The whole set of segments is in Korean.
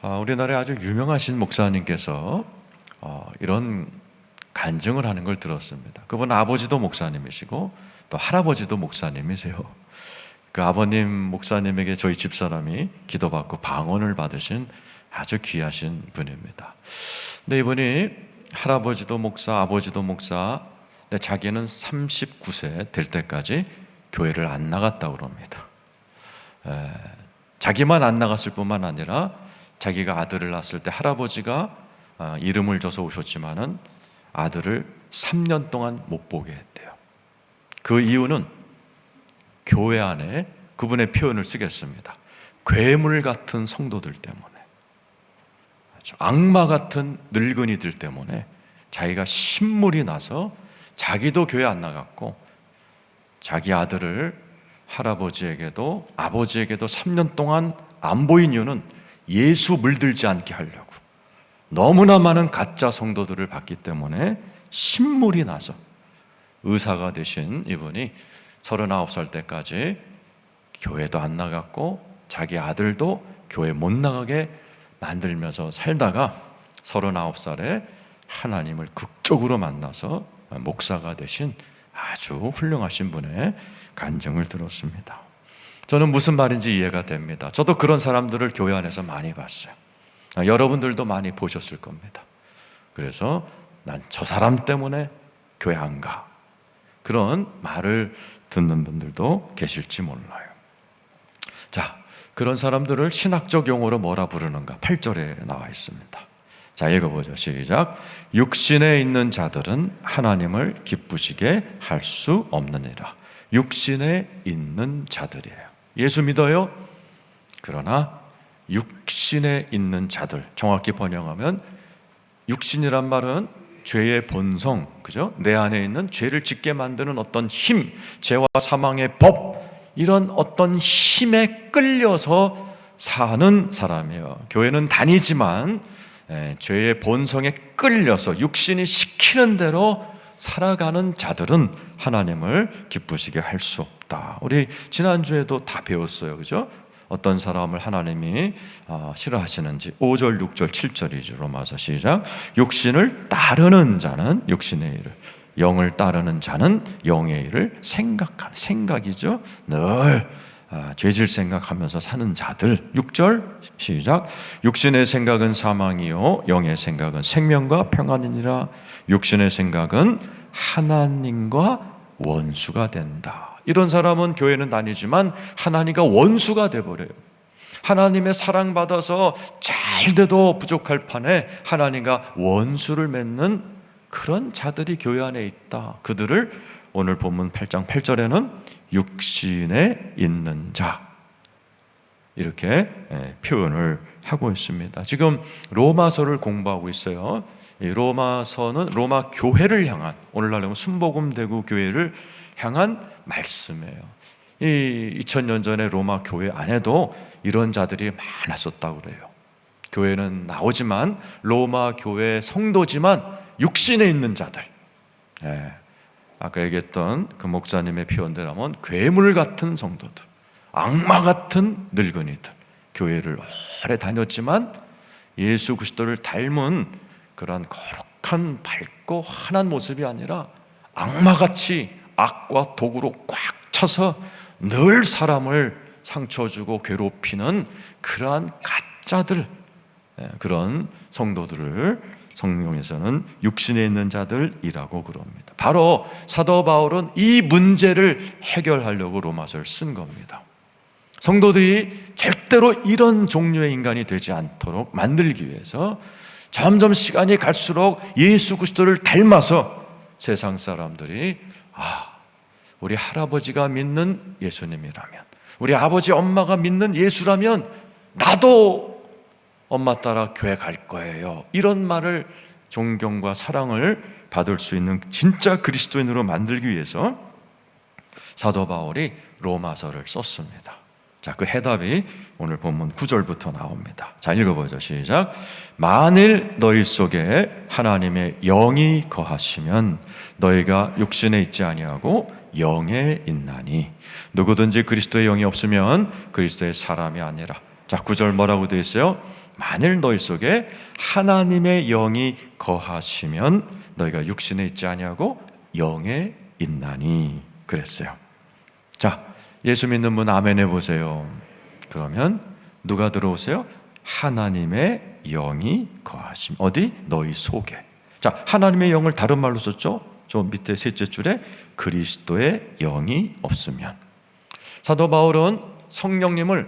우리나라에 아주 유명하신 목사님께서 이런 간증을 하는 걸 들었습니다. 그분 아버지도 목사님이시고 또 할아버지도 목사님이세요. 그 아버님 목사님에게 저희 집사람이 기도받고 방언을 받으신 아주 귀하신 분입니다. 근데 이분이 할아버지도 목사, 아버지도 목사, 근데 자기는 39세 될 때까지 교회를 안 나갔다고 그럽니다. 자기만 안 나갔을 뿐만 아니라 자기가 아들을 낳았을 때 할아버지가 이름을 줘서 오셨지만은 아들을 3년 동안 못 보게 했대요. 그 이유는 교회 안에 그분의 표현을 쓰겠습니다. 괴물 같은 성도들 때문에, 악마 같은 늙은이들 때문에 자기가 신물이 나서 자기도 교회 안 나갔고 자기 아들을 할아버지에게도 아버지에게도 3년 동안 안 보인 이유는 예수 물들지 않게 하려고, 너무나 많은 가짜 성도들을 봤기 때문에 신물이 나서 의사가 되신 이분이 39살 때까지 교회도 안 나갔고 자기 아들도 교회 못 나가게 만들면서 살다가 39살에 하나님을 극적으로 만나서 목사가 되신 아주 훌륭하신 분의 간증을 들었습니다. 저는 무슨 말인지 이해가 됩니다. 저도 그런 사람들을 교회 안에서 많이 봤어요. 여러분들도 많이 보셨을 겁니다. 그래서 난 저 사람 때문에 교회 안 가, 그런 말을 듣는 분들도 계실지 몰라요. 자, 그런 사람들을 신학적 용어로 뭐라 부르는가? 8절에 나와 있습니다. 자, 읽어보죠. 시작. 육신에 있는 자들은 하나님을 기쁘시게 할 수 없느니라. 육신에 있는 자들이에요. 예수 믿어요? 그러나 육신에 있는 자들, 정확히 번역하면 육신이란 말은 죄의 본성, 그죠? 내 안에 있는 죄를 짓게 만드는 어떤 힘, 죄와 사망의 법, 이런 어떤 힘에 끌려서 사는 사람이에요. 교회는 다니지만 죄의 본성에 끌려서 육신이 시키는 대로 살아가는 자들은 하나님을 기쁘시게 할 수 없다. 우리 지난주에도 다 배웠어요, 그죠? 어떤 사람을 하나님이 싫어하시는지 5절, 6절, 7절이죠. 로마서 시작. 육신을 따르는 자는 육신의 일을, 영을 따르는 자는 영의 일을 생각하는, 생각이죠. 늘 죄질 생각하면서 사는 자들. 6절 시작. 육신의 생각은 사망이요 영의 생각은 생명과 평안이니라. 육신의 생각은 하나님과 원수가 된다. 이런 사람은 교회는 다니지만 하나님과 원수가 돼버려요. 하나님의 사랑받아서 잘 돼도 부족할 판에 하나님과 원수를 맺는 그런 자들이 교회 안에 있다. 그들을 오늘 본문 8장 8절에는 육신에 있는 자, 이렇게 표현을 하고 있습니다. 지금 로마서를 공부하고 있어요. 이 로마서는 로마 교회를 향한, 오늘날 순복음 대구 교회를 향한 말씀이에요. 이 2000년 전에 로마 교회 안에도 이런 자들이 많았었다고 그래요. 교회는 나오지만 로마 교회 성도지만 육신에 있는 자들, 아까 얘기했던 그 목사님의 표현대로 하면 괴물 같은 성도들, 악마 같은 늙은이들, 교회를 오래 다녔지만 예수 그리스도를 닮은 그런 거룩한 밝고 환한 모습이 아니라 악마같이 악과 독으로 꽉 차서 늘 사람을 상처 주고 괴롭히는 그러한 가짜들, 그런 성도들을 성경에서는 육신에 있는 자들이라고 그럽니다. 바로 사도 바울은 이 문제를 해결하려고 로마서를 쓴 겁니다. 성도들이 절대로 이런 종류의 인간이 되지 않도록 만들기 위해서 점점 시간이 갈수록 예수 그리스도를 닮아서 세상 사람들이 우리 할아버지가 믿는 예수님이라면, 우리 아버지 엄마가 믿는 예수라면 나도 엄마 따라 교회 갈 거예요, 이런 말을, 존경과 사랑을 받을 수 있는 진짜 그리스도인으로 만들기 위해서 사도 바울이 로마서를 썼습니다. 자, 그 해답이 오늘 본문 9절부터 나옵니다. 자, 읽어보죠. 시작. 만일 너희 속에 하나님의 영이 거하시면 너희가 육신에 있지 아니하고 영에 있나니, 누구든지 그리스도의 영이 없으면 그리스도의 사람이 아니라. 자, 9절 뭐라고 되어 있어요? 만일 너희 속에 하나님의 영이 거하시면 너희가 육신에 있지 아니하고 영에 있나니 그랬어요. 자, 예수 믿는 분 아멘 해보세요. 그러면 누가 들어오세요? 하나님의 영이 거하심. 어디? 너희 속에. 자, 하나님의 영을 다른 말로 썼죠? 저 밑에 셋째 줄에 그리스도의 영이 없으면. 사도 바울은 성령님을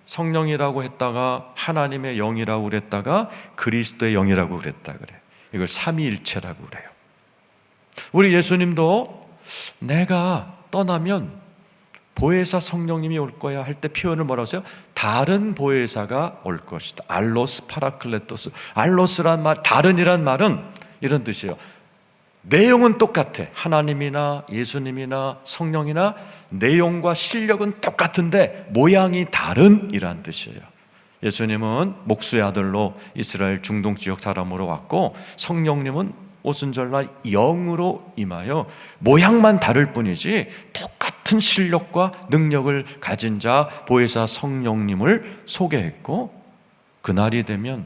성령이라고 했다가 하나님의 영이라고 그랬다가 그리스도의 영이라고 그랬다 그래요. 이걸 삼위일체라고 그래요. 우리 예수님도 내가 떠나면 보혜사 성령님이 올 거야 할 때 표현을 뭐라고 써요? 다른 보혜사가 올 것이다. 알로스 파라클레토스. 알로스란 말, 다른이란 말은 이런 뜻이에요. 내용은 똑같아. 하나님이나 예수님이나 성령이나 내용과 실력은 똑같은데 모양이 다른 이란 뜻이에요. 예수님은 목수의 아들로 이스라엘 중동 지역 사람으로 왔고 성령님은 오순절날 영으로 임하여 모양만 다를 뿐이지 똑같은 실력과 능력을 가진 자 보혜사 성령님을 소개했고, 그날이 되면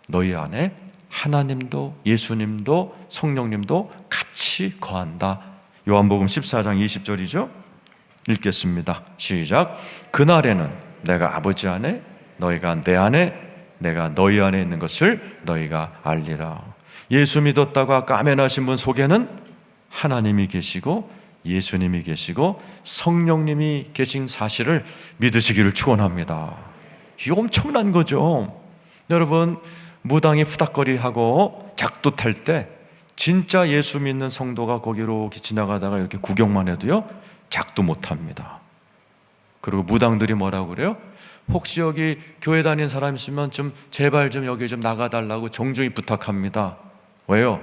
너희 안에 하나님도 예수님도 성령님도 같이 거한다. 요한복음 14장 20절이죠. 읽겠습니다. 시작. 그날에는 내가 아버지 안에 너희가 내 안에 내가 너희 안에 있는 것을 너희가 알리라. 예수 믿었다고 아까 아멘 하신 분 속에는 하나님이 계시고 예수님이 계시고 성령님이 계신 사실을 믿으시기를 축원합니다. 이거 엄청난 거죠. 여러분, 무당이 후닥거리하고 작두 탈 때 진짜 예수 믿는 성도가 거기로 지나가다가 이렇게 구경만 해도요 작두 못합니다. 그리고 무당들이 뭐라고 그래요? 혹시 여기 교회 다니는 사람 있으면 좀 제발 좀 여기 좀 나가달라고 정중히 부탁합니다. 왜요?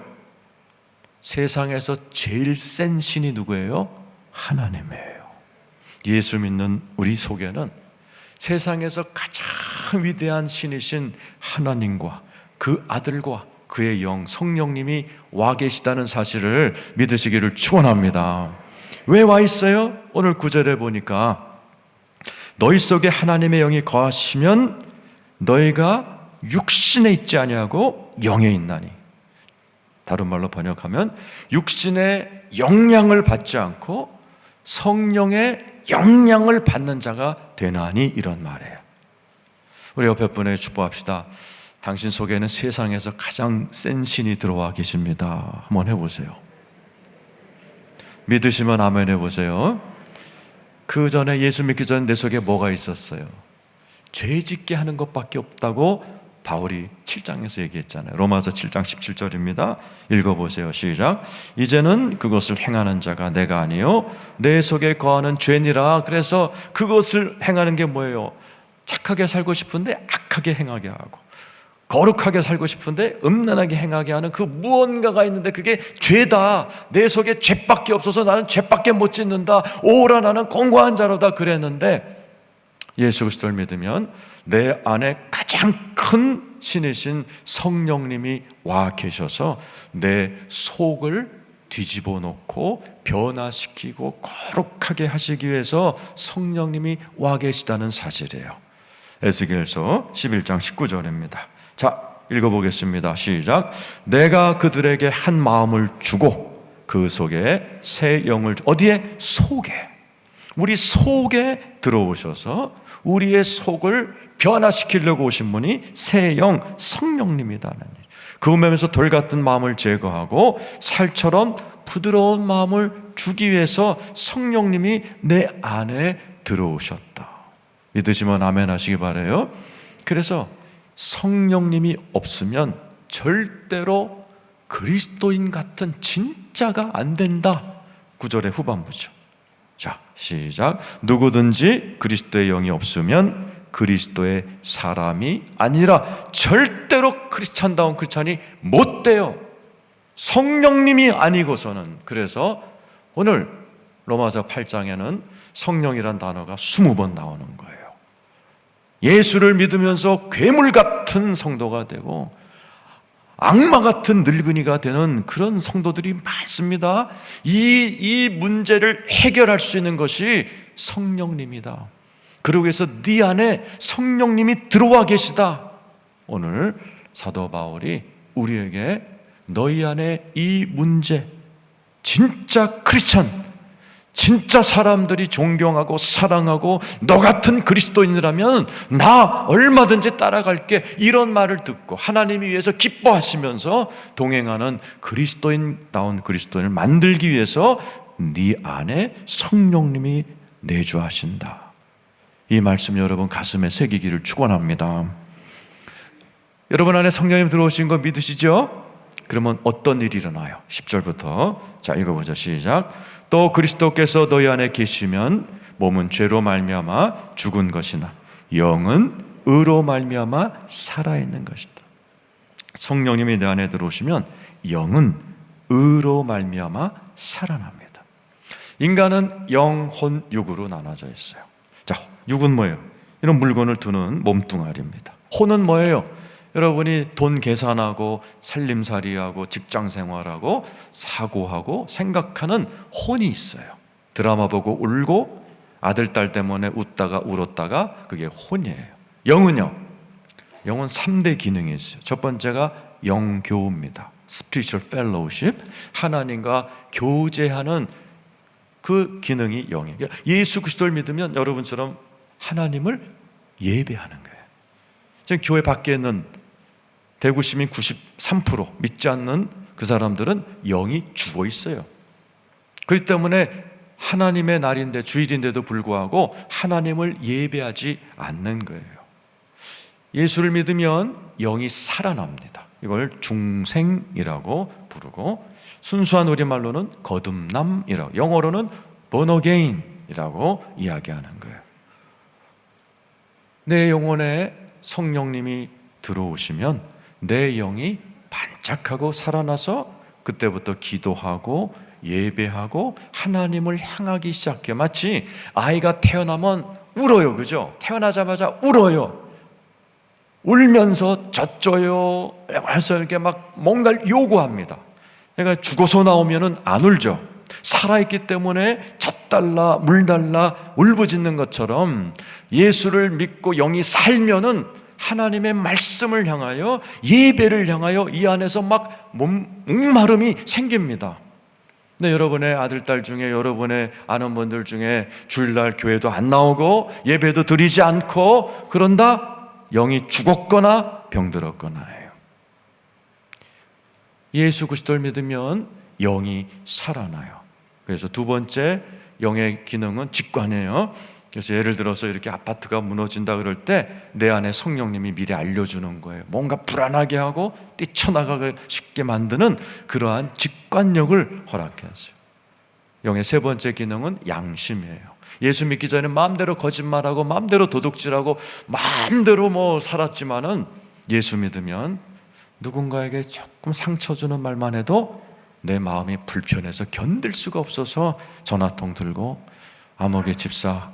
세상에서 제일 센 신이 누구예요? 하나님이에요. 예수 믿는 우리 속에는 세상에서 가장 위대한 신이신 하나님과 그 아들과 그의 영 성령님이 와 계시다는 사실을 믿으시기를 축원합니다. 왜 와 있어요? 오늘 9절에 보니까 너희 속에 하나님의 영이 거하시면 너희가 육신에 있지 아니하고 영에 있나니. 다른 말로 번역하면 육신의 영향을 받지 않고 성령의 영향을 받는 자가 되나니, 이런 말이에요. 우리 옆에 분에게 축복합시다. 당신 속에는 세상에서 가장 센 신이 들어와 계십니다. 한번 해보세요. 믿으시면 아멘 해보세요. 그 전에 예수 믿기 전에 내 속에 뭐가 있었어요? 죄 짓게 하는 것밖에 없다고 바울이 7장에서 얘기했잖아요. 로마서 7장 17절입니다. 읽어보세요. 시작. 이제는 그것을 행하는 자가 내가 아니요 내 속에 거하는 죄니라. 그래서 그것을 행하는 게 뭐예요? 착하게 살고 싶은데 악하게 행하게 하고, 거룩하게 살고 싶은데 음란하게 행하게 하는 그 무언가가 있는데 그게 죄다. 내 속에 죄밖에 없어서 나는 죄밖에 못 짓는다. 오라 나는 공고한 자로다 그랬는데, 예수 그리스도를 믿으면 내 안에 가장 큰 신이신 성령님이 와 계셔서 내 속을 뒤집어 놓고 변화시키고 거룩하게 하시기 위해서 성령님이 와 계시다는 사실이에요. 에스겔서 11장 19절입니다. 자, 읽어보겠습니다. 시작. 내가 그들에게 한 마음을 주고 그 속에 새 영을, 어디에? 속에. 우리 속에 들어오셔서 우리의 속을 변화시키려고 오신 분이 새 영 성령님이다는 일. 그 몸에서 돌 같은 마음을 제거하고 살처럼 부드러운 마음을 주기 위해서 성령님이 내 안에 들어오셨다. 믿으시면 아멘 하시기 바라요. 그래서 성령님이 없으면 절대로 그리스도인 같은 진짜가 안 된다. 9절의 후반부죠. 자, 시작. 누구든지 그리스도의 영이 없으면 그리스도의 사람이 아니라. 절대로 크리스찬다운 크리스찬이 못 돼요. 성령님이 아니고서는. 그래서 오늘 로마서 8장에는 성령이란 단어가 20번 나오는 거예요. 예수를 믿으면서 괴물 같은 성도가 되고 악마 같은 늙은이가 되는 그런 성도들이 많습니다. 이 문제를 해결할 수 있는 것이 성령님이다. 그러기 위해서 네 안에 성령님이 들어와 계시다. 오늘 사도 바울이 우리에게 너희 안에 이 문제, 진짜 크리스천, 진짜 사람들이 존경하고 사랑하고 너 같은 그리스도인이라면 나 얼마든지 따라갈게, 이런 말을 듣고 하나님이 위해서 기뻐하시면서 동행하는 그리스도인다운 그리스도인을 만들기 위해서 네 안에 성령님이 내주하신다. 이 말씀 여러분 가슴에 새기기를 축원합니다. 여러분 안에 성령님 들어오신 거 믿으시죠? 그러면 어떤 일이 일어나요? 10절부터 자 읽어보죠. 시작. 또 그리스도께서 너희 안에 계시면 몸은 죄로 말미암아 죽은 것이나 영은 의로 말미암아 살아있는 것이다. 성령님이 내 안에 들어오시면 영은 의로 말미암아 살아납니다. 인간은 영, 혼, 육으로 나눠져 있어요. 자, 육은 뭐예요? 이런 물건을 두는 몸뚱아리입니다. 혼은 뭐예요? 여러분이 돈 계산하고 살림살이하고 직장생활하고 사고하고 생각하는 혼이 있어요. 드라마 보고 울고 아들, 딸 때문에 웃다가 울었다가 그게 혼이에요. 영은요? 영은 3대 기능이 있어요. 첫 번째가 영교입니다. Spiritual Fellowship, 하나님과 교제하는 그 기능이 영이에요. 예수 그리스도를 믿으면 여러분처럼 하나님을 예배하는 거예요. 지금 교회 밖에 있는 대구 시민 93% 믿지 않는 그 사람들은 영이 죽어 있어요. 그렇기 때문에 하나님의 날인데 주일인데도 불구하고 하나님을 예배하지 않는 거예요. 예수를 믿으면 영이 살아납니다. 이걸 중생이라고 부르고 순수한 우리말로는 거듭남이라고, 영어로는 born again이라고 이야기하는 거예요. 내 영혼에 성령님이 들어오시면 내 영이 반짝하고 살아나서 그때부터 기도하고 예배하고 하나님을 향하기 시작해. 마치 아이가 태어나면 울어요, 그죠? 태어나자마자 울어요. 울면서 젖줘요 해서 이렇게 막 뭔가를 요구합니다. 그러니까 죽어서 나오면은 안 울죠. 살아있기 때문에 젖 달라 물 달라 울부짖는 것처럼 예수를 믿고 영이 살면은 하나님의 말씀을 향하여 예배를 향하여 이 안에서 막 목마름이 생깁니다. 근데 여러분의 아들, 딸 중에 여러분의 아는 분들 중에 주일날 교회도 안 나오고 예배도 드리지 않고 그런다? 영이 죽었거나 병들었거나 해요. 예수 그리스도를 믿으면 영이 살아나요. 그래서 두 번째 영의 기능은 직관이에요. 그래서 예를 들어서 이렇게 아파트가 무너진다 그럴 때 내 안에 성령님이 미리 알려주는 거예요. 뭔가 불안하게 하고 뛰쳐나가기 쉽게 만드는 그러한 직관력을 허락했어요. 영의 세 번째 기능은 양심이에요. 예수 믿기 전에 마음대로 거짓말하고 마음대로 도둑질하고 마음대로 살았지만은 예수 믿으면 누군가에게 조금 상처 주는 말만 해도 내 마음이 불편해서 견딜 수가 없어서 전화통 들고 아무개 집사,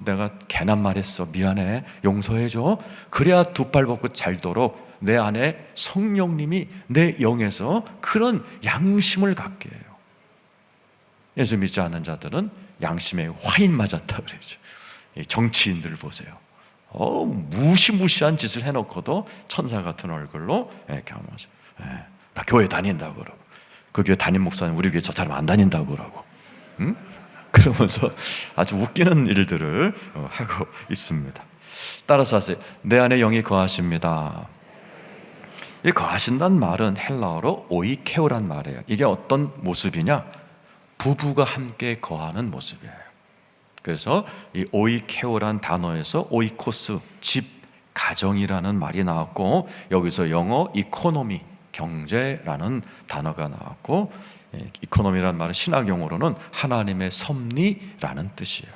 내가 괜한 말했어, 미안해, 용서해줘. 그래야 두 팔 벗고 잘도록 내 안에 성령님이 내 영에서 그런 양심을 갖게 해요. 예수 믿지 않는 자들은 양심에 화인 맞았다 그러죠. 정치인들 보세요. 무시무시한 짓을 해놓고도 천사 같은 얼굴로 이렇게 하면서 나 교회 다닌다고 그러고, 그 교회 담임 목사님 우리 교회 저 사람 안 다닌다고 그러고, 응? 그러면서 아주 웃기는 일들을 하고 있습니다. 따라서 하세요. 내 안에 영이 거하십니다. 이 거하신다는 말은 헬라어로 오이케오란 말이에요. 이게 어떤 모습이냐? 부부가 함께 거하는 모습이에요. 그래서 이 오이케오란 단어에서 오이코스, 집, 가정이라는 말이 나왔고, 여기서 영어 이코노미, 경제라는 단어가 나왔고, 이코노미라는 말은 신학 용어로는 하나님의 섭리라는 뜻이에요.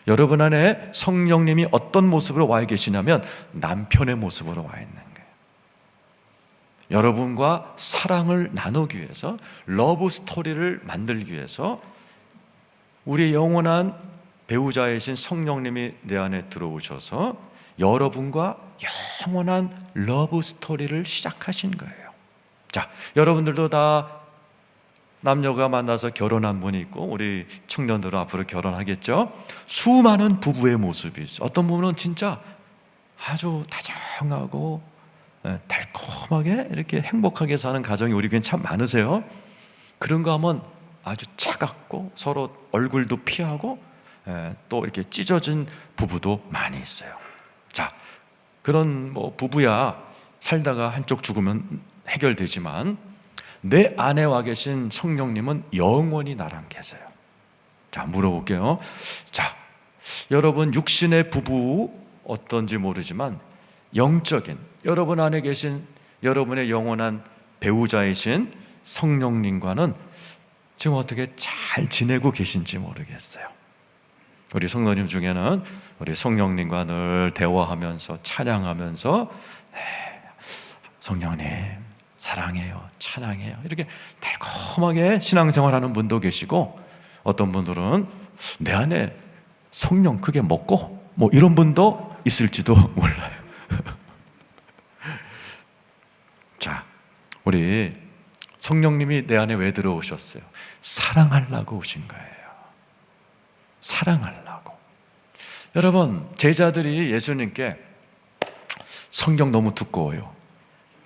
여러분 안에 성령님이 어떤 모습으로 와 계시냐면 남편의 모습으로 와 있는 거예요. 여러분과 사랑을 나누기 위해서, 러브 스토리를 만들기 위해서 우리의 영원한 배우자이신 성령님이 내 안에 들어오셔서 여러분과 영원한 러브 스토리를 시작하신 거예요. 자, 여러분들도 다 남녀가 만나서 결혼한 분이 있고 우리 청년들은 앞으로 결혼하겠죠. 수많은 부부의 모습이 있어요. 어떤 부부는 진짜 아주 다정하고 달콤하게 이렇게 행복하게 사는 가정이 우리 교회는 참 많으세요. 그런 거 하면 아주 차갑고 서로 얼굴도 피하고 또 이렇게 찢어진 부부도 많이 있어요. 자, 그런 부부야 살다가 한쪽 죽으면 해결되지만 내 안에 와 계신 성령님은 영원히 나랑 계세요. 자, 물어볼게요. 자, 여러분 육신의 부부 어떤지 모르지만 영적인 여러분 안에 계신 여러분의 영원한 배우자이신 성령님과는 지금 어떻게 잘 지내고 계신지 모르겠어요. 우리 성도님 중에는 우리 성령님과 늘 대화하면서 찬양하면서 성령님 사랑해요, 찬양해요 이렇게 달콤하게 신앙생활하는 분도 계시고, 어떤 분들은 내 안에 성령 크게 먹고 이런 분도 있을지도 몰라요. 자, 우리 성령님이 내 안에 왜 들어오셨어요? 사랑하려고 오신 거예요. 사랑하려고. 여러분, 제자들이 예수님께 성경 너무 두꺼워요,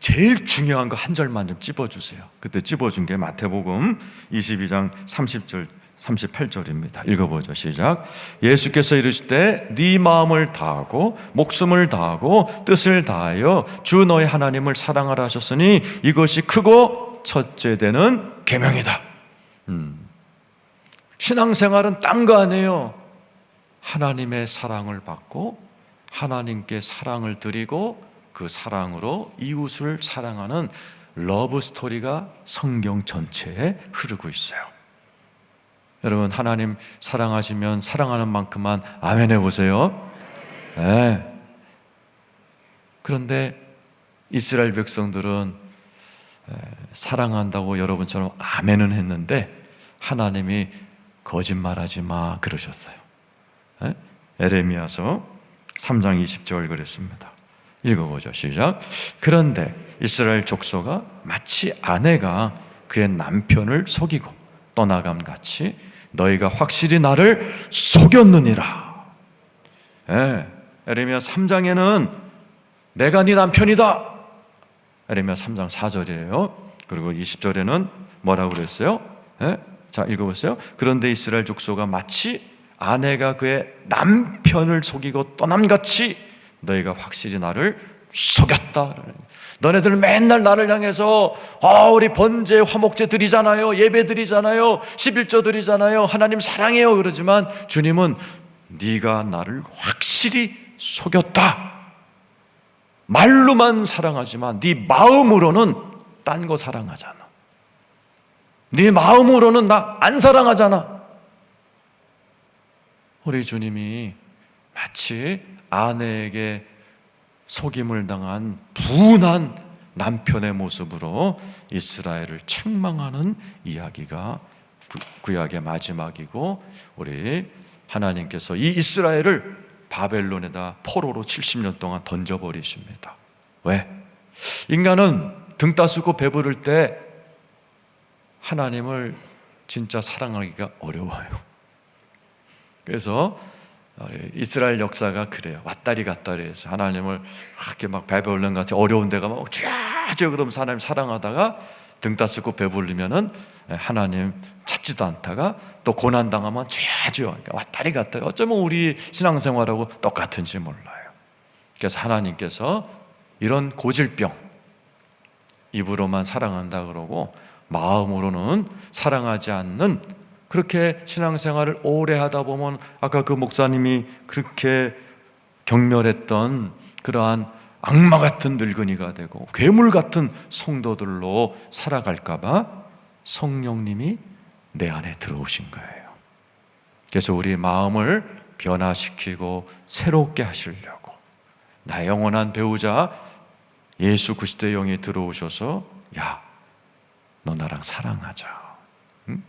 제일 중요한 거 한 절만 좀 찝어주세요. 그때 찝어준 게 마태복음 22장 30절 38절입니다. 읽어보죠. 시작. 예수께서 이르시되 네 마음을 다하고 목숨을 다하고 뜻을 다하여 주 너의 하나님을 사랑하라 하셨으니 이것이 크고 첫째 되는 계명이다. 신앙생활은 딴 거 아니에요. 하나님의 사랑을 받고 하나님께 사랑을 드리고 그 사랑으로 이웃을 사랑하는 러브 스토리가 성경 전체에 흐르고 있어요. 여러분, 하나님 사랑하시면 사랑하는 만큼만 아멘 해보세요. 네. 그런데 이스라엘 백성들은 사랑한다고 여러분처럼 아멘은 했는데 하나님이 거짓말하지 마 그러셨어요. 에레미야서 3장 20절 그랬습니다. 읽어보죠. 시작. 그런데 이스라엘 족속아 마치 아내가 그의 남편을 속이고 떠나감같이 너희가 확실히 나를 속였느니라. 에레미야 3장에는 내가 네 남편이다. 에레미야 3장 4절이에요. 그리고 20절에는 뭐라고 그랬어요? 자, 읽어보세요. 그런데 이스라엘 족속아 마치 아내가 그의 남편을 속이고 떠남같이 너희가 확실히 나를 속였다. 너네들 맨날 나를 향해서 우리 번제 화목제 드리잖아요, 예배 드리잖아요, 11조 드리잖아요, 하나님 사랑해요 그러지만 주님은 네가 나를 확실히 속였다. 말로만 사랑하지만 네 마음으로는 딴 거 사랑하잖아. 네 마음으로는 나 안 사랑하잖아. 우리 주님이 마치 아내에게 속임을 당한 분한 남편의 모습으로 이스라엘을 책망하는 이야기가 구약의 마지막이고, 우리 하나님께서 이 이스라엘을 바벨론에다 포로로 70년 동안 던져버리십니다. 왜? 인간은 등 따스고 배부를 때 하나님을 진짜 사랑하기가 어려워요. 그래서 이스라엘 역사가 그래요. 왔다리 갔다리 해서 하나님을 이렇게 막 바벨론 같이 어려운 데가 막 쫙쫙 그러면 하나님 사랑하다가 등 따스고 배부르면은 하나님 찾지도 않다가 또 고난 당하면 쫙쫙 그러니까 왔다리 갔다리. 어쩌면 우리 신앙생활하고 똑같은지 몰라요. 그래서 하나님께서 이런 고질병, 입으로만 사랑한다 그러고 마음으로는 사랑하지 않는, 그렇게 신앙생활을 오래 하다 보면 아까 그 목사님이 그렇게 경멸했던 그러한 악마 같은 늙은이가 되고 괴물 같은 성도들로 살아갈까 봐 성령님이 내 안에 들어오신 거예요. 그래서 우리 마음을 변화시키고 새롭게 하시려고 나의 영원한 배우자 예수 그리스도의 영이 들어오셔서 야, 너 나랑 사랑하자. 응?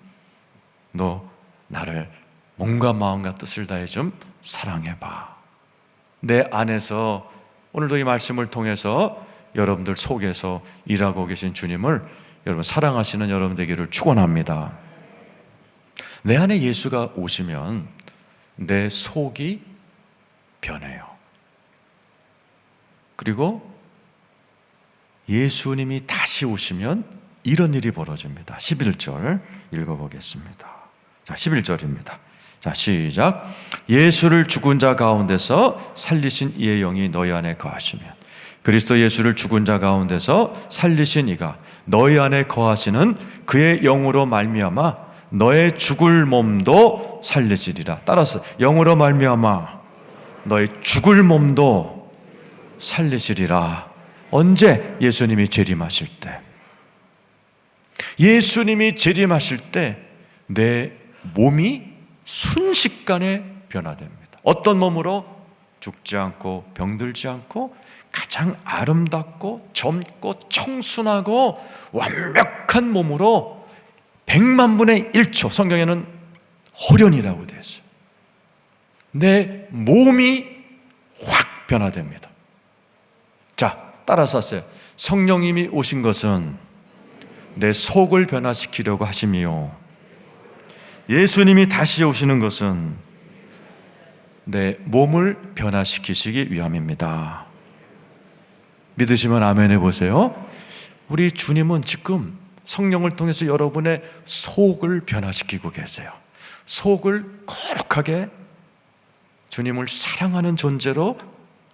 너 나를 몸과 마음과 뜻을 다해 좀 사랑해봐. 내 안에서 오늘도 이 말씀을 통해서 여러분들 속에서 일하고 계신 주님을 여러분 사랑하시는 여러분 되기를 축원합니다. 내 안에 예수가 오시면 내 속이 변해요. 그리고 예수님이 다시 오시면 이런 일이 벌어집니다. 11절 읽어보겠습니다. 자, 11절입니다. 자, 시작. 예수를 죽은 자 가운데서 살리신 이의 영이 너희 안에 거하시면, 그리스도 예수를 죽은 자 가운데서 살리신 이가 너희 안에 거하시는 그의 영으로 말미암아 너의 죽을 몸도 살리시리라. 따라서 영으로 말미암아 너의 죽을 몸도 살리시리라. 언제? 예수님이 재림하실 때. 예수님이 재림하실 때 내 몸이 순식간에 변화됩니다. 어떤 몸으로? 죽지 않고 병들지 않고 가장 아름답고 젊고 청순하고 완벽한 몸으로 100만 분의 1초, 성경에는 호련이라고 되어 있어요. 내 몸이 확 변화됩니다. 자, 따라서 하세요. 성령님이 오신 것은 내 속을 변화시키려고 하심이요, 예수님이 다시 오시는 것은 내 몸을 변화시키시기 위함입니다. 믿으시면 아멘 해보세요. 우리 주님은 지금 성령을 통해서 여러분의 속을 변화시키고 계세요. 속을 거룩하게 주님을 사랑하는 존재로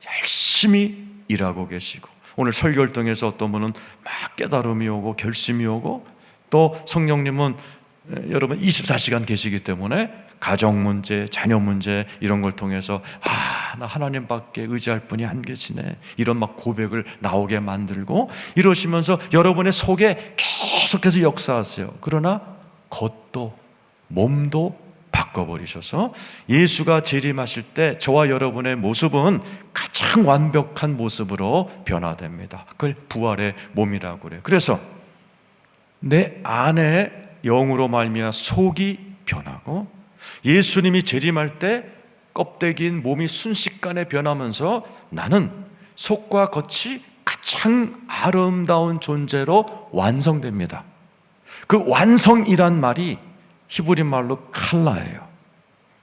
열심히 일하고 계시고, 오늘 설교를 통해서 어떤 분은 막 깨달음이 오고 결심이 오고, 또 성령님은 여러분 24시간 계시기 때문에 가정 문제, 자녀 문제 이런 걸 통해서 나 하나님밖에 의지할 분이 안 계시네, 이런 막 고백을 나오게 만들고 이러시면서 여러분의 속에 계속해서 역사하세요. 그러나 겉도 몸도 바꿔버리셔서 예수가 재림하실 때 저와 여러분의 모습은 가장 완벽한 모습으로 변화됩니다. 그걸 부활의 몸이라고 그래요. 그래서 내 안에 영으로 말미암아 속이 변하고, 예수님이 재림할 때 껍데기인 몸이 순식간에 변하면서 나는 속과 겉이 가장 아름다운 존재로 완성됩니다. 그 완성이란 말이 히브리 말로 칼라예요.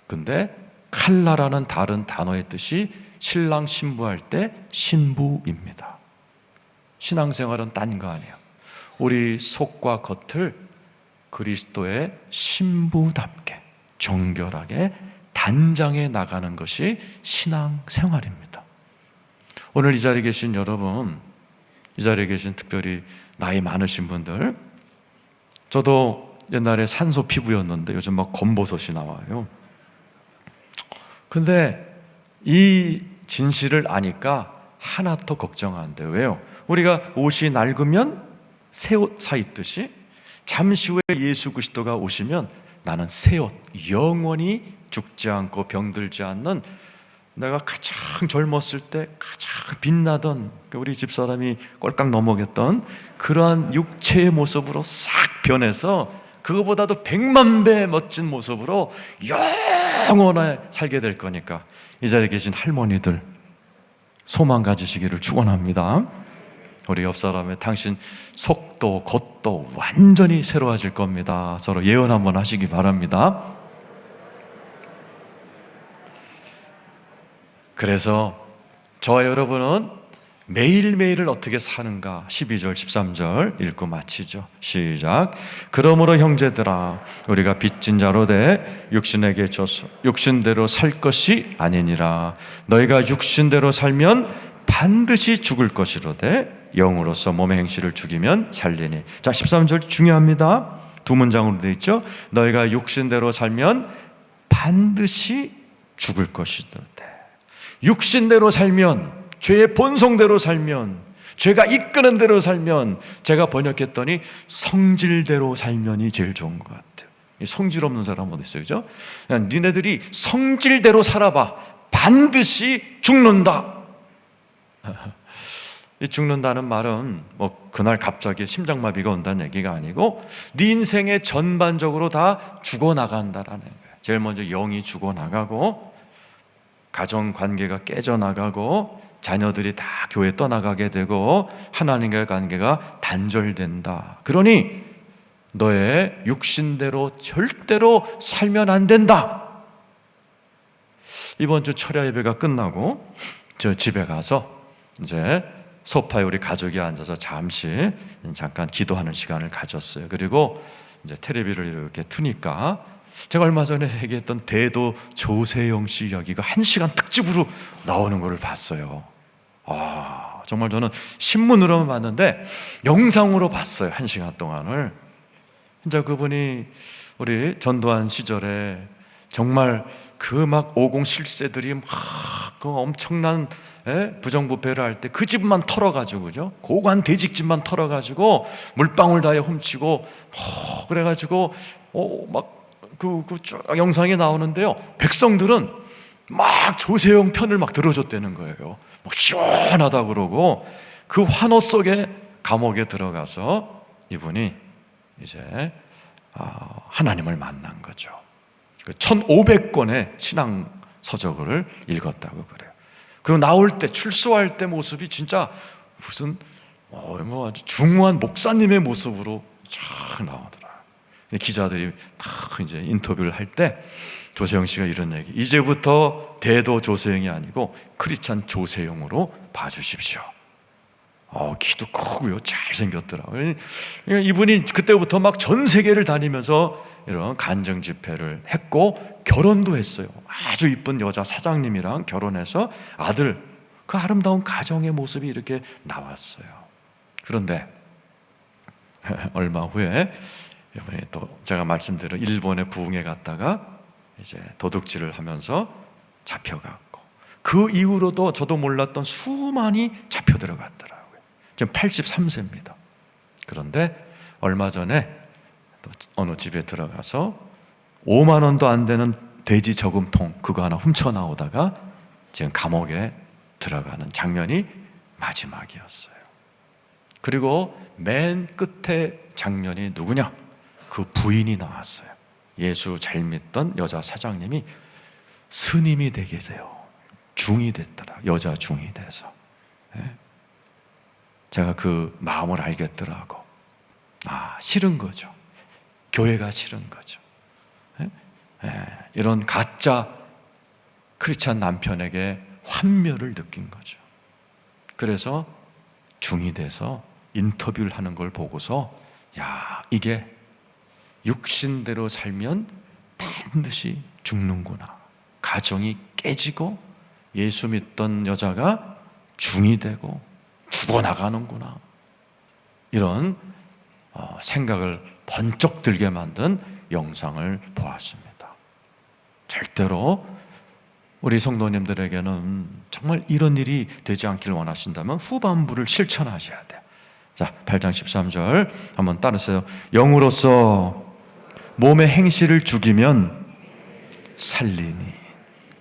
근데 칼라라는 다른 단어의 뜻이 신랑 신부할 때 신부입니다. 신앙생활은 딴 거 아니에요. 우리 속과 겉을 그리스도의 신부답게 정결하게 단장해 나가는 것이 신앙생활입니다. 오늘 이 자리에 계신 여러분, 이 자리에 계신 특별히 나이 많으신 분들, 저도 옛날에 산소 피부였는데 요즘 막 검버섯이 나와요. 근데 이 진실을 아니까 하나 더 걱정 안 돼요. 왜요? 우리가 옷이 낡으면 새 옷 사 입듯이 잠시 후에 예수 그리스도가 오시면 나는 새 옷, 영원히 죽지 않고 병들지 않는, 내가 가장 젊었을 때 가장 빛나던, 우리 집사람이 꼴깍 넘어갔던 그러한 육체의 모습으로 싹 변해서 그거보다도 100만 배 멋진 모습으로 영원히 살게 될 거니까 이 자리에 계신 할머니들 소망 가지시기를 축원합니다. 우리 옆 사람의 당신 속도 겉도 완전히 새로워질 겁니다. 서로 예언 한번 하시기 바랍니다. 그래서 저와 여러분은 매일매일을 어떻게 사는가, 12절 13절 읽고 마치죠. 시작. 그러므로 형제들아, 우리가 빚진 자로 돼 육신에게 져서 육신대로 살 것이 아니니라. 너희가 육신대로 살면 반드시 죽을 것이로되 영으로서 몸의 행실을 죽이면 살리니. 자, 13절 중요합니다. 두 문장으로 되어 있죠. 너희가 육신대로 살면 반드시 죽을 것이로되. 육신대로 살면, 죄의 본성대로 살면, 죄가 이끄는 대로 살면, 제가 번역했더니 성질대로 살면이 제일 좋은 것 같아요. 성질 없는 사람 어디 있어요? 그죠? 니네들이 성질대로 살아봐. 반드시 죽는다. 이 죽는다는 말은 뭐 그날 갑자기 심장마비가 온다는 얘기가 아니고 네 인생의 전반적으로 다 죽어나간다라는 거예요. 제일 먼저 영이 죽어나가고, 가정관계가 깨져나가고, 자녀들이 다 교회 떠나가게 되고, 하나님과의 관계가 단절된다. 그러니 너의 육신대로 절대로 살면 안 된다. 이번 주 철야 예배가 끝나고 저 집에 가서 이제 소파에 우리 가족이 앉아서 잠깐 기도하는 시간을 가졌어요. 그리고 이제 텔레비를 이렇게 트니까 제가 얼마 전에 얘기했던 대도 조세영 씨 이야기가 1시간 특집으로 나오는 것을 봤어요. 정말 저는 신문으로만 봤는데 영상으로 봤어요. 1시간 동안을. 진짜 그분이 우리 전두환 시절에 정말 그 막 50 실세들이 막 그 엄청난 부정부패를 할 때 그 집만 털어가지고, 그죠? 고관 대직집만 털어가지고 물방울 다에 훔치고 그래가지고 막 그 쭉 영상이 나오는데요. 백성들은 막 조세영 편을 막 들어줬다는 거예요. 막 시원하다 그러고 그 환호 속에 감옥에 들어가서 이분이 이제 하나님을 만난 거죠. 1500권의 신앙 서적을 읽었다고 그래요. 그리고 나올 때, 출소할 때 모습이 진짜 무슨 아주 중후한 목사님의 모습으로 쫙 나오더라. 기자들이 딱 이제 인터뷰를 할 때 조세영 씨가 이런 얘기: 이제부터 대도 조세영이 아니고 크리스찬 조세영으로 봐주십시오. 키도 크고요, 잘생겼더라고요. 이분이 그때부터 막 전 세계를 다니면서 이런 간증 집회를 했고 결혼도 했어요. 아주 이쁜 여자 사장님이랑 결혼해서 아들, 그 아름다운 가정의 모습이 이렇게 나왔어요. 그런데 얼마 후에 이번에 또 제가 말씀드린 일본에 부흥회 갔다가 이제 도둑질을 하면서 잡혀갔고, 그 이후로도 저도 몰랐던 수많이 잡혀 들어갔더라고요. 지금 83세입니다. 그런데 얼마 전에 또 어느 집에 들어가서 5만 원도 안 되는 돼지 저금통 그거 하나 훔쳐 나오다가 지금 감옥에 들어가는 장면이 마지막이었어요. 그리고 맨 끝에 장면이 누구냐? 그 부인이 나왔어요. 예수 잘 믿던 여자 사장님이 스님이 되게 돼요. 중이 됐더라. 여자 중이 돼서. 제가 그 마음을 알겠더라고. 싫은 거죠. 교회가 싫은 거죠. 이런 가짜 크리스찬 남편에게 환멸을 느낀 거죠. 그래서 중이 돼서 인터뷰를 하는 걸 보고서 이게 육신대로 살면 반드시 죽는구나. 가정이 깨지고 예수 믿던 여자가 중이 되고 죽어나가는구나. 이런 생각을 번쩍 들게 만든 영상을 보았습니다. 절대로 우리 성도님들에게는 정말 이런 일이 되지 않기를 원하신다면 후반부를 실천하셔야 돼요. 자, 8장 13절 한번 따르세요. 영으로서 몸의 행실을 죽이면 살리니.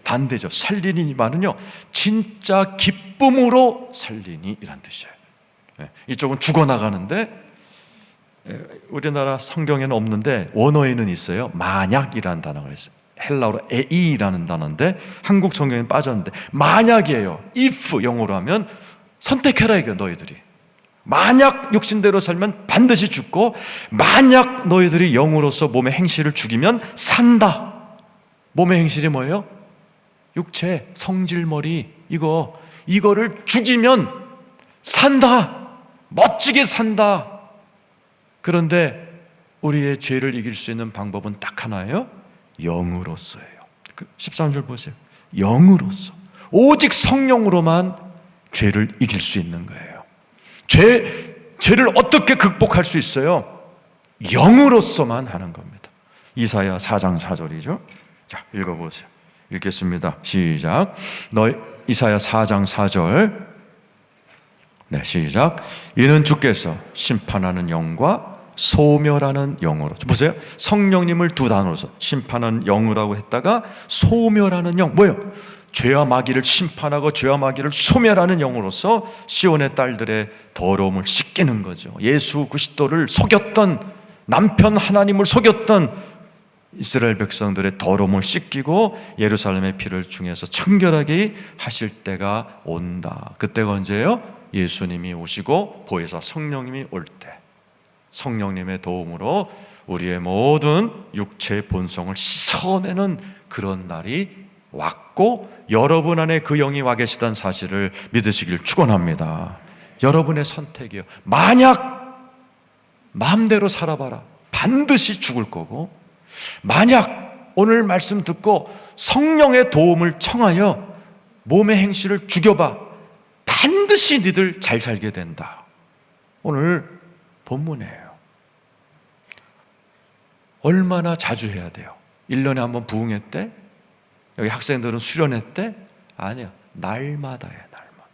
반대죠. 살리니 말은요, 진짜 기쁨으로 살리니 이란 뜻이에요. 이쪽은 죽어나가는데, 우리나라 성경에는 없는데 원어에는 있어요. 만약이라는 단어가 있어요. 헬라어로 에이라는 단어인데 한국 성경에는 빠졌는데 만약이에요. if 영어로 하면 선택해라 이게 너희들이. 만약 육신대로 살면 반드시 죽고, 만약 너희들이 영으로서 몸의 행실을 죽이면 산다. 몸의 행실이 뭐예요? 육체, 성질머리, 이거를 죽이면 산다. 멋지게 산다. 그런데 우리의 죄를 이길 수 있는 방법은 딱 하나예요. 영으로서예요. 13절 보세요. 영으로서. 오직 성령으로만 죄를 이길 수 있는 거예요. 죄를 어떻게 극복할 수 있어요? 영으로서만 하는 겁니다. 이사야 4장 4절이죠. 자, 읽어보세요. 읽겠습니다. 시작. 이사야 4장 4절. 네, 시작. 이는 주께서 심판하는 영과 소멸하는 영으로. 보세요. 성령님을 두 단어로서 심판하는 영이라고 했다가 소멸하는 영. 뭐예요? 죄와 마귀를 심판하고 죄와 마귀를 소멸하는 영으로서 시온의 딸들의 더러움을 씻기는 거죠. 예수 그리스도를 속였던, 남편 하나님을 속였던 이스라엘 백성들의 더러움을 씻기고 예루살렘의 피를 중에서 청결하게 하실 때가 온다. 그때가 언제예요? 예수님이 오시고 보혜사 성령님이 올 때, 성령님의 도움으로 우리의 모든 육체의 본성을 씻어내는 그런 날이 왔고, 여러분 안에 그 영이 와 계시다는 사실을 믿으시길 축원합니다. 여러분의 선택이에요. 만약 마음대로 살아봐라. 반드시 죽을 거고, 만약 오늘 말씀 듣고 성령의 도움을 청하여 몸의 행실을 죽여봐. 반드시 니들 잘 살게 된다. 오늘 본문이에요. 얼마나 자주 해야 돼요? 1년에 한 번 부흥회 때? 여기 학생들은 수련회 때? 아니요. 날마다 해요. 날마다.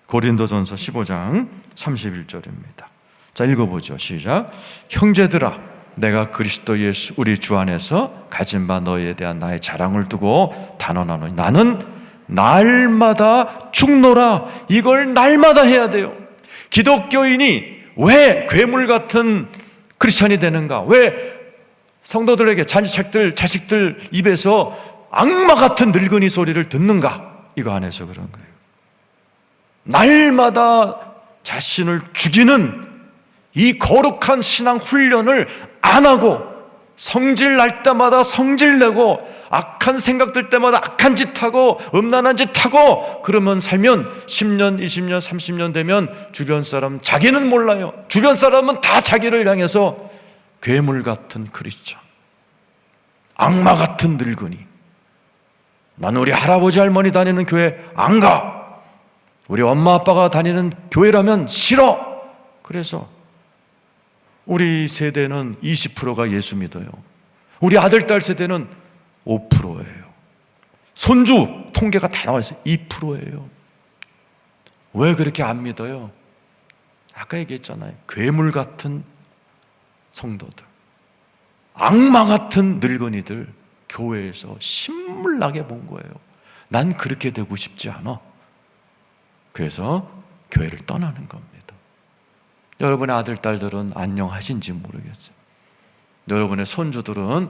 고린도전서 15장 31절입니다. 자, 읽어보죠. 시작. 형제들아, 내가 그리스도 예수 우리 주 안에서 가진 바 너희에 대한 나의 자랑을 두고 단언하노니 나는 날마다 죽노라. 이걸 날마다 해야 돼요. 기독교인이 왜 괴물 같은 크리스천이 되는가? 왜 성도들에게 자식들 입에서 악마 같은 늙은이 소리를 듣는가? 이거 안에서 그런 거예요. 날마다 자신을 죽이는 이 거룩한 신앙 훈련을 안 하고 성질 날 때마다 성질 내고 악한 생각들 때마다 악한 짓 하고 음란한 짓 하고 그러면 살면 10년, 20년, 30년 되면 주변 사람 자기는 몰라요. 주변 사람은 다 자기를 향해서 괴물 같은 크리스천, 악마 같은 늙은이, 난 우리 할아버지 할머니 다니는 교회 안 가. 우리 엄마 아빠가 다니는 교회라면 싫어. 그래서 우리 세대는 20%가 예수 믿어요. 우리 아들, 딸 세대는 5%예요. 손주 통계가 다 나와 있어요. 2%예요. 왜 그렇게 안 믿어요? 아까 얘기했잖아요. 괴물 같은 성도들, 악마 같은 늙은이들 교회에서 신물나게 본 거예요. 난 그렇게 되고 싶지 않아. 그래서 교회를 떠나는 겁니다. 여러분의 아들, 딸들은 안녕하신지 모르겠어요. 여러분의 손주들은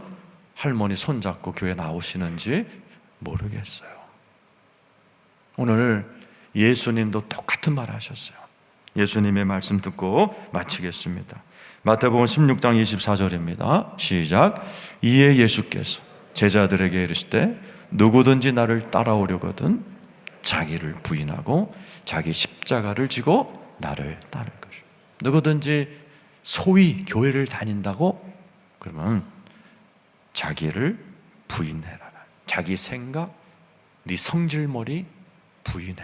할머니 손잡고 교회 나오시는지 모르겠어요. 오늘 예수님도 똑같은 말 하셨어요. 예수님의 말씀 듣고 마치겠습니다. 마태복음 16장 24절입니다. 시작. 이에 예수께서 제자들에게 이르시되 누구든지 나를 따라오려거든 자기를 부인하고 자기 십자가를 지고 나를 따를 것이요. 누구든지 소위 교회를 다닌다고 그러면 자기를 부인해라. 자기 생각, 네 성질머리 부인해.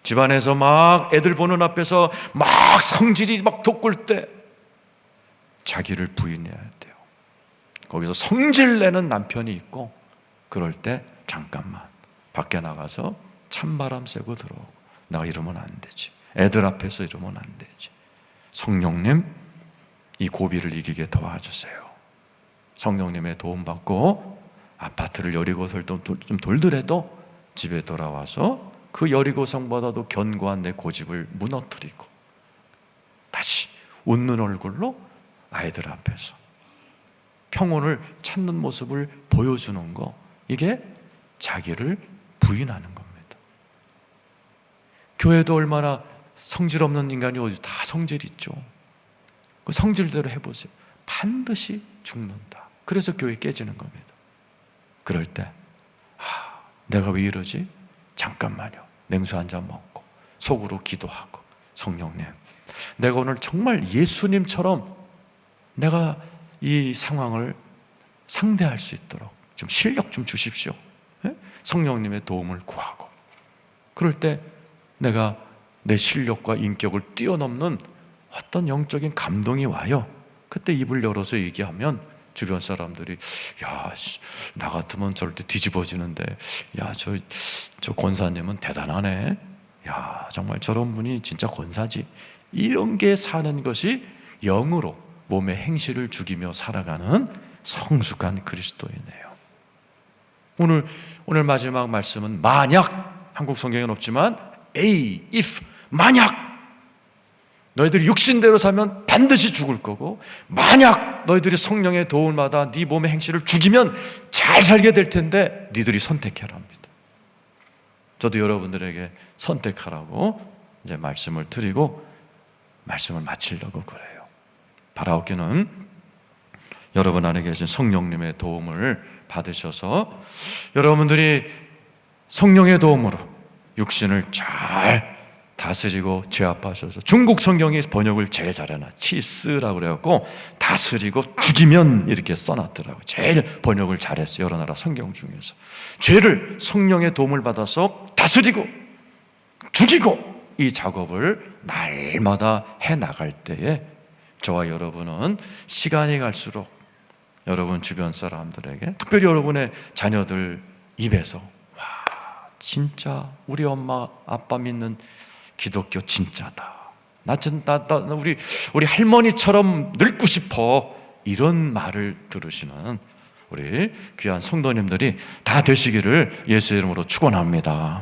집안에서 막 애들 보는 앞에서 막 성질이 막 돋굴 때 자기를 부인해야 돼요. 거기서 성질 내는 남편이 있고 그럴 때 잠깐만 밖에 나가서 찬바람 쐬고 들어오고. 내가 이러면 안 되지. 애들 앞에서 이러면 안 되지. 성령님, 이 고비를 이기게 도와주세요. 성령님의 도움 받고 아파트를 여리고성을 좀 돌더라도 집에 돌아와서 그 여리고성보다도 견고한 내 고집을 무너뜨리고 다시 웃는 얼굴로 아이들 앞에서 평온을 찾는 모습을 보여주는 거, 이게 자기를 부인하는 겁니다. 교회도 얼마나 성질 없는 인간이 어디 다 성질 있죠. 그 성질대로 해보세요. 반드시 죽는다. 그래서 교회 깨지는 겁니다. 그럴 때 내가 왜 이러지? 잠깐만요. 냉수 한 잔 먹고 속으로 기도하고 성령님, 내가 오늘 정말 예수님처럼 내가 이 상황을 상대할 수 있도록 좀 실력 좀 주십시오. 성령님의 도움을 구하고 그럴 때 내가 내 실력과 인격을 뛰어넘는 어떤 영적인 감동이 와요. 그때 입을 열어서 얘기하면 주변 사람들이 야, 나 같으면 저럴 때 뒤집어지는데 야, 저 권사님은 대단하네. 야, 정말 저런 분이 진짜 권사지. 이런 게 사는 것이 영으로 몸의 행실을 죽이며 살아가는 성숙한 그리스도이네요. 오늘 마지막 말씀은 만약, 한국 성경에는 없지만 if, 만약 너희들이 육신대로 살면 반드시 죽을 거고 만약 너희들이 성령의 도움을 받아 네 몸의 행실을 죽이면 잘 살게 될 텐데 니들이 선택해라 합니다. 저도 여러분들에게 선택하라고 이제 말씀을 드리고 말씀을 마치려고 그래요. 바라옵기는 여러분 안에 계신 성령님의 도움을 받으셔서 여러분들이 성령의 도움으로 육신을 잘 다스리고 제압하셔서, 중국 성경이 번역을 제일 잘해놔. 치스라고 그래갖고 다스리고 죽이면 이렇게 써놨더라고요. 제일 번역을 잘했어요, 여러 나라 성경 중에서. 죄를 성령의 도움을 받아서 다스리고 죽이고, 이 작업을 날마다 해나갈 때에 저와 여러분은 시간이 갈수록 여러분 주변 사람들에게, 특별히 여러분의 자녀들 입에서, 와, 진짜 우리 엄마 아빠 믿는 기독교 진짜다, 우리 할머니처럼 늙고 싶어, 이런 말을 들으시는 우리 귀한 성도님들이 다 되시기를 예수의 이름으로 축원합니다.